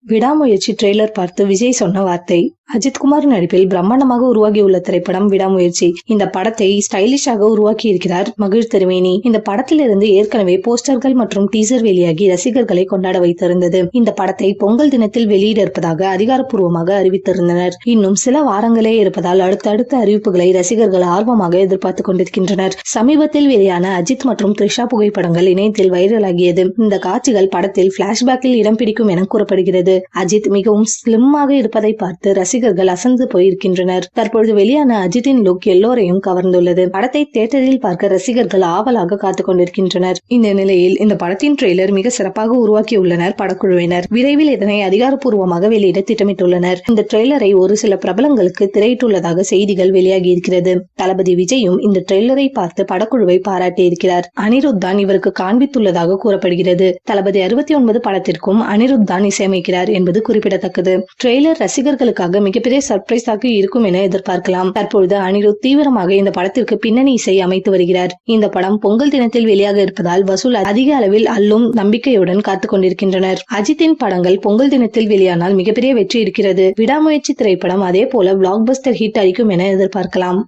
விடாமுயற்சி ட்ரெய்லர் பார்த்து விஜய் சொன்ன வார்த்தை. அஜித்குமார் நடிப்பில் பிரம்மாண்டமாக உருவாகியுள்ள திரைப்படம் விடாமுயற்சி. இந்த படத்தை ஸ்டைலிஷாக உருவாக்கி இருக்கிறார் மகிழ் திருமேனி. இந்த படத்திலிருந்து ஏற்கனவே போஸ்டர்கள் மற்றும் டீசர் வெளியாகி ரசிகர்களை கொண்டாட வைத்திருந்தது. இந்த படத்தை பொங்கல் தினத்தில் வெளியிட இருப்பதாக அதிகாரப்பூர்வமாக அறிவித்திருந்தனர். இன்னும் சில வாரங்களே இருப்பதால் அடுத்தடுத்த அறிவிப்புகளை ரசிகர்கள் ஆர்வமாக எதிர்பார்த்துக் கொண்டிருக்கின்றனர். சமீபத்தில் வெளியான அஜித் மற்றும் த்ரிஷா புகைப்படங்கள் இணையத்தில் வைரலாகியது. இந்த காட்சிகள் படத்தில் பிளாஷ்பேக்கில் இடம் பிடிக்கும் என கூறப்படுகிறது. அஜித் மிகவும் ஸ்லிம்மாக இருப்பதை பார்த்து ரசிகர்கள் அசந்து போயிருக்கின்றனர். தற்பொழுது வெளியான அஜித்தின் லுக் எல்லோரையும் கவர்ந்துள்ளது. படத்தை தியேட்டரில் பார்க்க ரசிகர்கள் ஆவலாக காத்துக் கொண்டிருக்கின்றனர். இந்த நிலையில் இந்த படத்தின் ட்ரெய்லர் மிக சிறப்பாக உருவாக்கியுள்ளனர் படக்குழுவினர். விரைவில் இதனை அதிகாரப்பூர்வமாக வெளியிட திட்டமிட்டுள்ளனர். இந்த ட்ரெய்லரை ஒரு சில பிரபலங்களுக்கு திரையிட்டுள்ளதாக செய்திகள் வெளியாகி இருக்கிறது. தளபதி விஜயும் இந்த ட்ரெய்லரை பார்த்து படக்குழுவை பாராட்டி இருக்கிறார். அனிருத் தான் இவருக்கு காண்பித்துள்ளதாக கூறப்படுகிறது. தளபதி 69 படத்திற்கும் அனிருத் தான் இசையமைக்கிறார் என்பது குறிப்பிடத்தக்கது. ட்ரெய்லர் ரசிகர்களுக்காக மிகப்பெரிய சர்ப்ரைஸாக இருக்கும் என எதிர்பார்க்கலாம். தற்பொழுது அனிருத் தீவிரமாக இந்த படத்திற்கு பின்னணி இசை அமைத்து வருகிறார். இந்த படம் பொங்கல் தினத்தில் வெளியாக இருப்பதால் வசூல் அதிக அளவில் அள்ளும் நம்பிக்கையுடன் காத்துக் கொண்டிருக்கின்றனர். அஜித்தின் படங்கள் பொங்கல் தினத்தில் வெளியானால் மிகப்பெரிய வெற்றி இருக்கிறது. விடாமுயற்சி திரைப்படம் அதே போல பிளாக் பஸ்டர் ஹிட் அளிக்கும் என எதிர்பார்க்கலாம்.